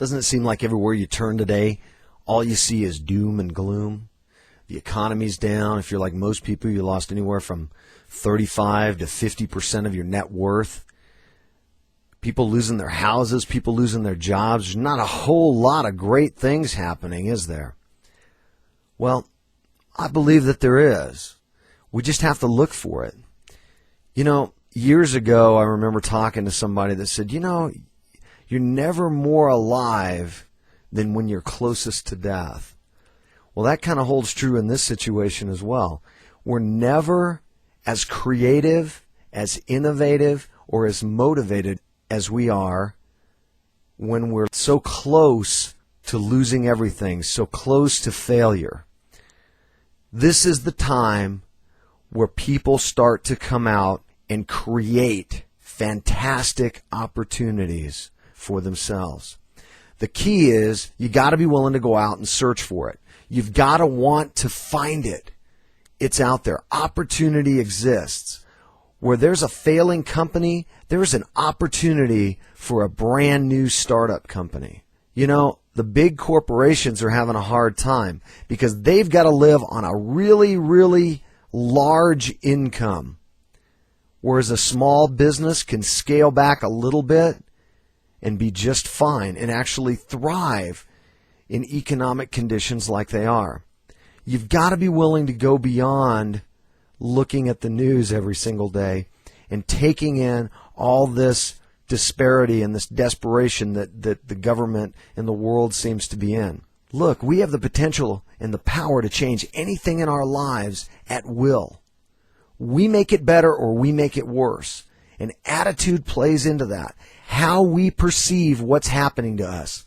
Doesn't it seem like everywhere you turn today, all you see is doom and gloom? The economy's down. If you're like most people, you lost anywhere from 35 to 50% of your net worth. People losing their houses, people losing their jobs. There's not a whole lot of great things happening, is there? Well, I believe that there is. We just have to look for it. You know, years ago, I remember talking to somebody that said, you know, you're never more alive than when you're closest to death. Well, that kind of holds true in this situation as well. We're never as creative, as innovative, or as motivated as we are when we're so close to losing everything, so close to failure. This is the time where people start to come out and create fantastic opportunities for themselves. The key is you got to be willing to go out and search for it. You've got to want to find it. It's out there. Opportunity exists. Where there's a failing company, there's an opportunity for a brand new startup company. You know, the big corporations are having a hard time because they've got to live on a really, really large income. Whereas a small business can scale back a little bit and be just fine and actually thrive in economic conditions like they are. You've got to be willing to go beyond looking at the news every single day and taking in all this disparity and this desperation that the government and the world seems to be in. Look, we have the potential and the power to change anything in our lives at will. We make it better or we make it worse. And attitude plays into that. How we perceive what's happening to us.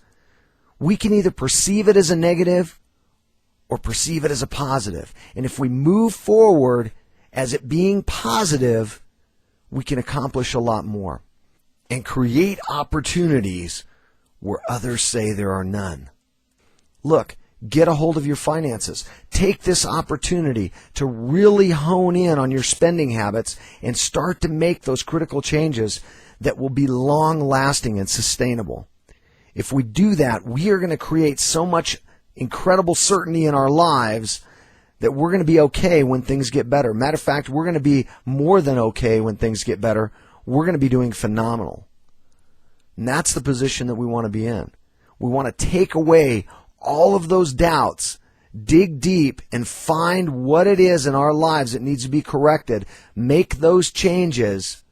We can either perceive it as a negative or perceive it as a positive. And if we move forward as it being positive, we can accomplish a lot more and create opportunities where others say there are none. Look, get a hold of your finances. Take this opportunity to really hone in on your spending habits and start to make those critical changes that will be long-lasting and sustainable. If we do that, we are going to create so much incredible certainty in our lives that we're going to be okay when things get better. Matter of fact, we're going to be more than okay when things get better. We're going to be doing phenomenal. And that's the position that we want to be in. We want to take away all of those doubts, dig deep, and find what it is in our lives that needs to be corrected. Make those changes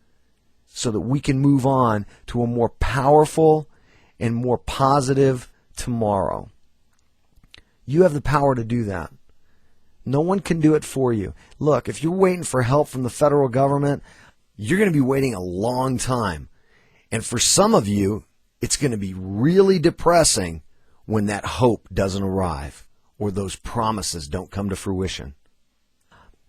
so that we can move on to a more powerful and more positive tomorrow. You have the power to do that. No one can do it for you. Look, if you're waiting for help from the federal government, you're going to be waiting a long time. And for some of you, it's going to be really depressing when that hope doesn't arrive or those promises don't come to fruition.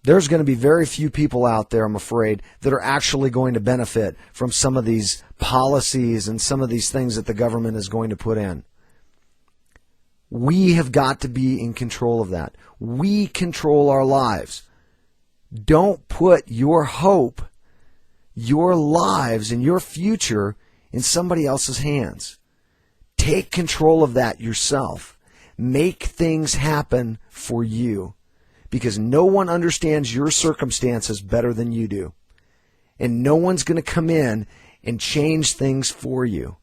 There's going to be very few people out there, I'm afraid, that are actually going to benefit from some of these policies and some of these things that the government is going to put in. We have got to be in control of that. We control our lives. Don't put your hope, your lives, and your future in somebody else's hands. Take control of that yourself. Make things happen for you. Because no one understands your circumstances better than you do. And no one's going to come in and change things for you.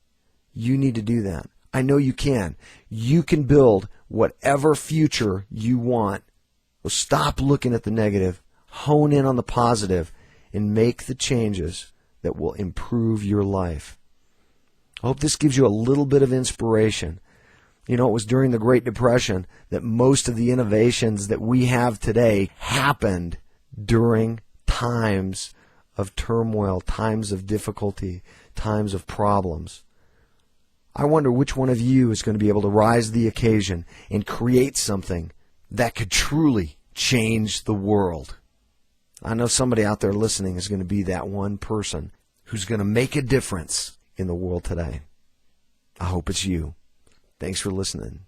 You need to do that. I know you can. You can build whatever future you want. So stop looking at the negative. Hone in on the positive and make the changes that will improve your life. I hope this gives you a little bit of inspiration. You know, it was during the Great Depression that most of the innovations that we have today happened during times of turmoil, times of difficulty, times of problems. I wonder which one of you is going to be able to rise to the occasion and create something that could truly change the world. I know somebody out there listening is going to be that one person who's going to make a difference in the world today. I hope it's you. Thanks for listening.